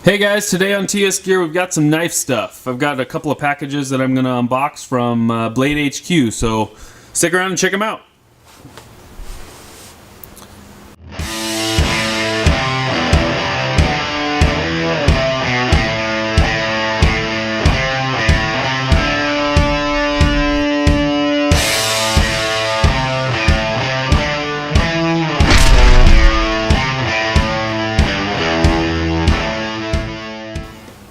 Hey guys, today on TS Gear we've got some knife stuff. I've got a couple of packages that I'm going to unbox from Blade HQ, so stick around and check them out.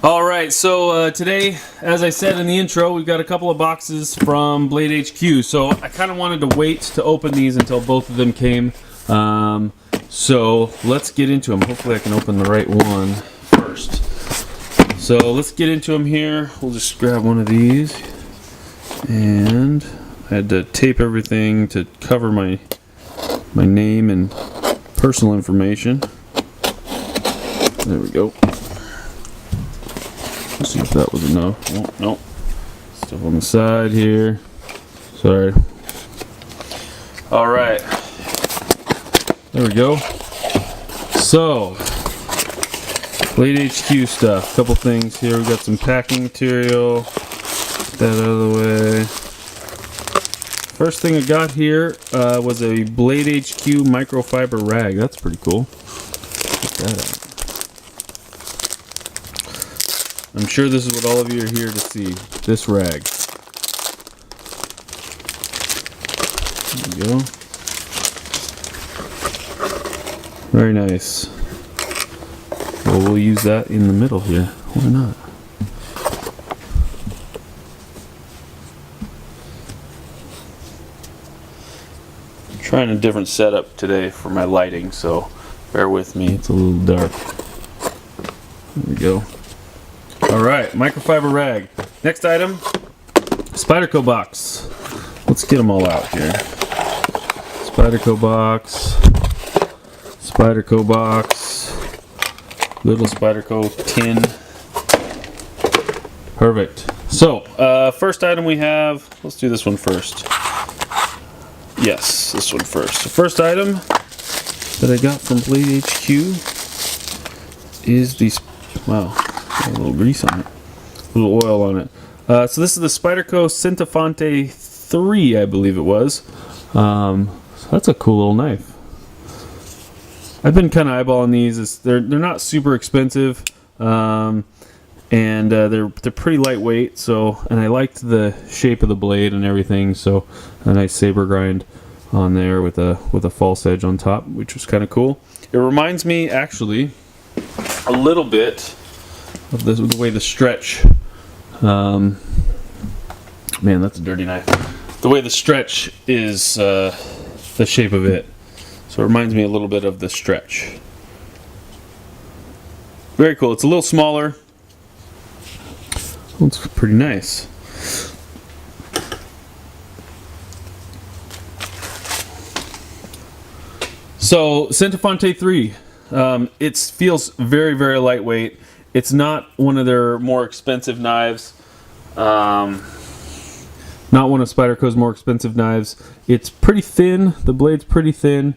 Alright, so today, as I said in the intro, we've got a couple of boxes from Blade HQ. So I kind of wanted to wait to open these until both of them came. So let's get into them. Hopefully I can open the right one first. So let's get into them here. We'll just grab one of these. And I had to tape everything to cover my name and personal information. There we go. Let's see if that was enough. Oh, no. Stuff on the side here. Sorry. Alright. There we go. So, Blade HQ stuff. Couple things here. We've got some packing material. Get that out of the way. First thing I got here was a Blade HQ microfiber rag. That's pretty cool. Check that out. I'm sure this is what all of you are here to see. This rag. There we go. Very nice. Well, we'll use that in the middle here. Why not? I'm trying a different setup today for my lighting, so bear with me. It's a little dark. There we go. Alright, microfiber rag. Next item, Spyderco box. Let's get them all out here. Spyderco box. Spyderco box. Little Spyderco tin. Perfect. So, first item we have, let's do this one first. Yes, this one first. The first item that I got from Blade HQ is the, wow. A little grease on it, a little oil on it. So this is the Spyderco Centafante 3, I believe it was. So that's a cool little knife. I've been kind of eyeballing these. They're not super expensive, and they're pretty lightweight. So, and I liked the shape of the blade and everything. So a nice saber grind on there with a false edge on top, which was kind of cool. It reminds me actually a little bit of the way the stretch, man, that's a dirty knife. The way the stretch is, the shape of it. So it reminds me a little bit of the stretch. Very cool. It's a little smaller. Looks pretty nice. So Centafante 3, it feels very, very lightweight. It's not one of their more expensive knives. Not one of Spyderco's more expensive knives. It's pretty thin. The blade's pretty thin.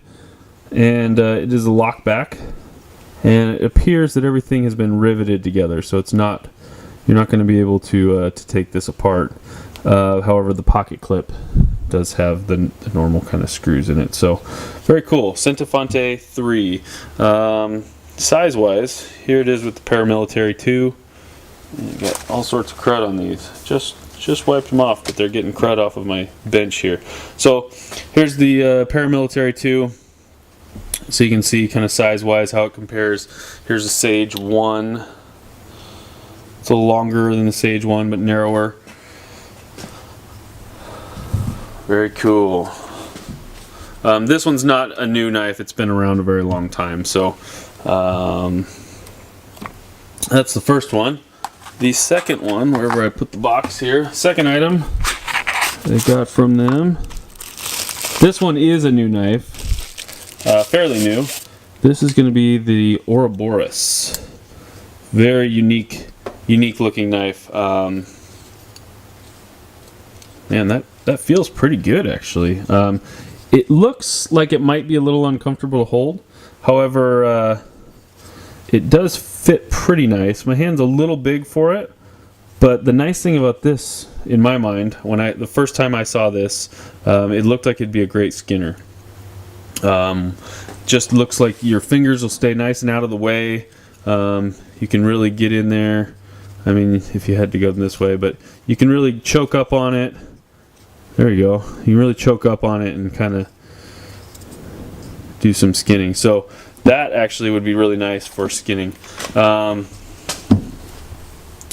And it is a lock back. And it appears that everything has been riveted together. So it's not, you're not going to be able to take this apart. However, the pocket clip does have the normal kind of screws in it. So very cool. Centafante 3. Size-wise, here it is with the paramilitary 2. You got all sorts of crud on these. Just wiped them off, but they're getting crud off of my bench here. So here's the paramilitary 2. So you can see kind of size-wise how it compares. Here's a Sage 1. It's a little longer than the Sage 1, but narrower. Very cool. This one's not a new knife. It's been around a very long time. So that's the first one. The second one, wherever I put the box here, second item I got from them. This one is a new knife, fairly new. This is going to be the Ouroborus. Very unique looking knife. Man, that feels pretty good actually. It looks like it might be a little uncomfortable to hold. However, it does fit pretty nice. My hand's a little big for it, but the nice thing about this, in my mind, the first time I saw this, it looked like it'd be a great skinner. Just looks like your fingers will stay nice and out of the way. You can really get in there. I mean, if you had to go this way, but you can really choke up on it. There you go. You can really choke up on it and kind of do some skinning. So that actually would be really nice for skinning.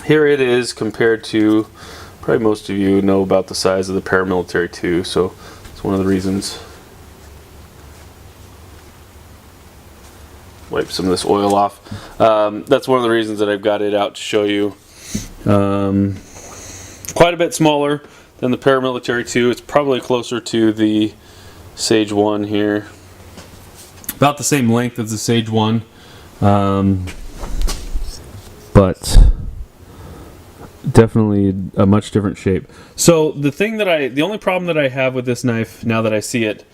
Here it is compared to, probably most of you know about the size of the Paramilitary 2, so it's one of the reasons. Wipe some of this oil off. That's one of the reasons that I've got it out to show you. Quite a bit smaller than the Paramilitary 2. It's probably closer to the Sage 1 here. About the same length as the Sage 1. But definitely a much different shape. So the only problem that I have with this knife, now that I see it,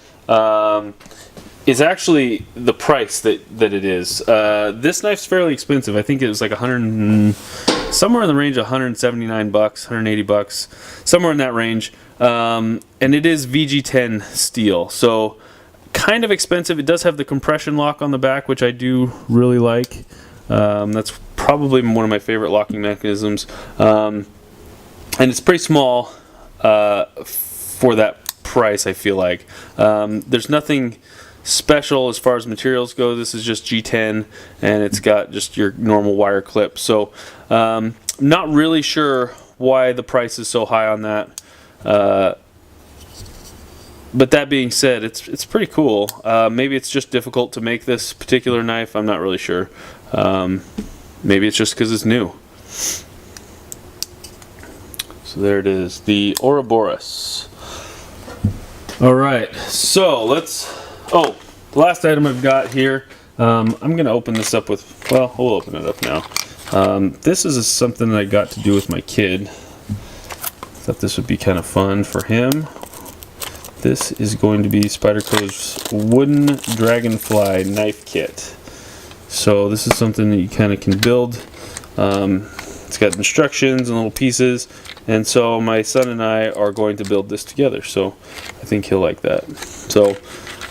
is actually the price that it is. This knife's fairly expensive. I think it was like somewhere in the range of $179, $180, somewhere in that range. And it is VG10 steel, so kind of expensive. It does have the compression lock on the back, which I do really like. That's probably one of my favorite locking mechanisms. And it's pretty small for that price, I feel like. There's nothing special as far as materials go. This is just G10, and it's got just your normal wire clip. So not really sure why the price is so high on that. But that being said, it's pretty cool. Maybe it's just difficult to make this particular knife. I'm not really sure. Maybe it's just because it's new. So there it is, the Ouroborus. All right, so the last item I've got here, I'm going to open this up with, we'll open it up now. This is something that I got to do with my kid. Thought this would be kind of fun for him. This is going to be Spyderco's wooden Dragonfly knife kit. So this is something that you kind of can build. It's got instructions and little pieces, and so my son and I are going to build this together. So I think he'll like that. So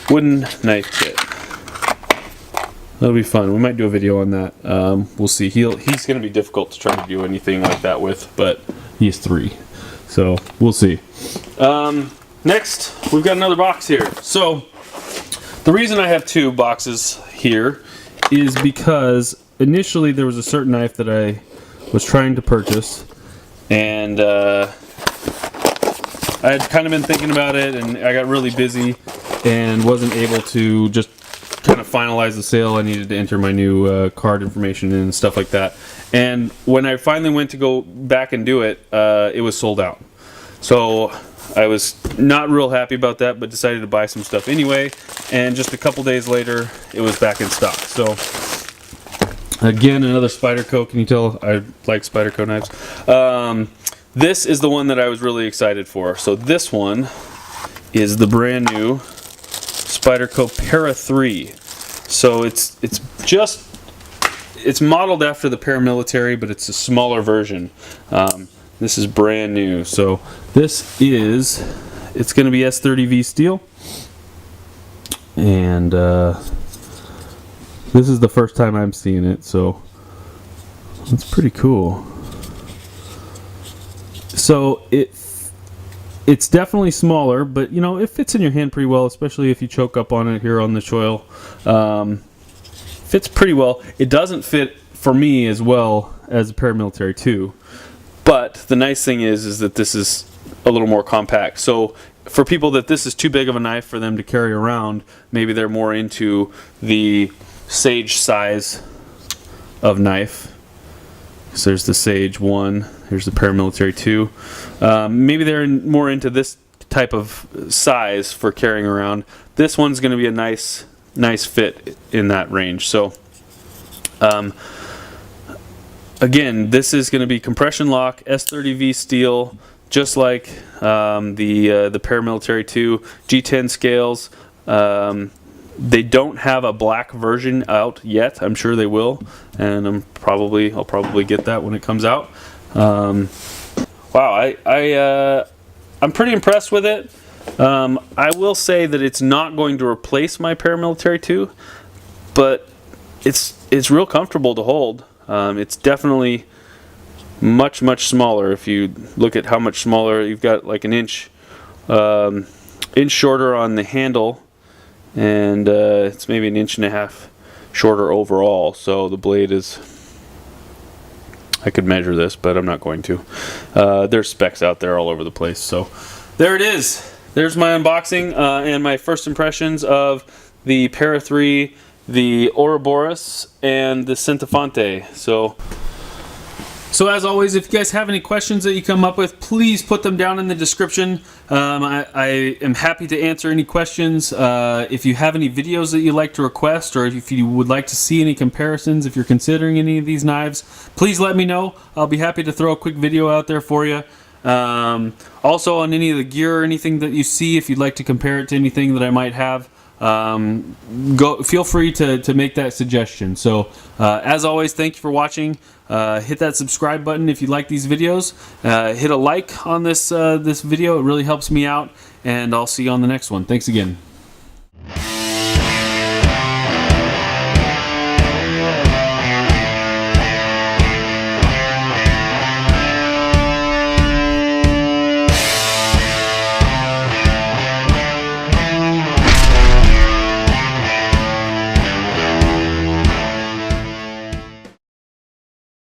wooden knife kit. That'll be fun. We might do a video on that. We'll see. He's going to be difficult to try to do anything like that with, but he's 3, so we'll see. Next, we've got another box here. So the reason I have 2 boxes here is because initially there was a certain knife that I was trying to purchase, and I had kind of been thinking about it, and I got really busy and wasn't able to just kind of finalize the sale. I needed to enter my new card information and stuff like that. And when I finally went to go back and do it, it was sold out. So I was not real happy about that, but decided to buy some stuff anyway. And just a couple days later, it was back in stock. So again, another Spyderco. Can you tell I like Spyderco knives? This is the one that I was really excited for. So this one is the brand new Spyderco Para 3. So it's modeled after the Paramilitary, but it's a smaller version. This is brand new. So it's going to be S30V steel, and this is the first time I'm seeing it, so it's pretty cool. So it's definitely smaller, but you know, it fits in your hand pretty well, especially if you choke up on it here on the choil. Fits pretty well. It doesn't fit for me as well as the Paramilitary 2, but the nice thing is that this is a little more compact. So for people that this is too big of a knife for them to carry around, maybe they're more into the Sage size of knife. So there's the Sage 1, here's the Paramilitary 2. Maybe they're more into this type of size for carrying around. This one's going to be a nice fit in that range. So again, this is going to be compression lock, S30V steel, just like the Paramilitary 2, G10 scales. They don't have a black version out yet. I'm sure they will, and I'll probably get that when it comes out. Wow, I'm pretty impressed with it. I will say that it's not going to replace my Paramilitary 2, but it's real comfortable to hold. It's definitely much smaller. If you look at how much smaller, you've got like an inch shorter on the handle, and it's maybe an inch and a half shorter overall. So the blade is, I could measure this, but I'm not going to. There's specs out there all over the place. So there it is. There's my unboxing and my first impressions of the Para 3, the Ouroborus, and the Centafante. So as always, if you guys have any questions that you come up with, please put them down in the description. I am happy to answer any questions. If you have any videos that you'd like to request, or if you would like to see any comparisons, if you're considering any of these knives, please let me know. I'll be happy to throw a quick video out there for you. Also, on any of the gear or anything that you see, if you'd like to compare it to anything that I might have, feel free to make that suggestion. So as always, thank you for watching. Hit that subscribe button if you like these videos. Hit a like on this video. It really helps me out, and I'll see you on the next one. Thanks again.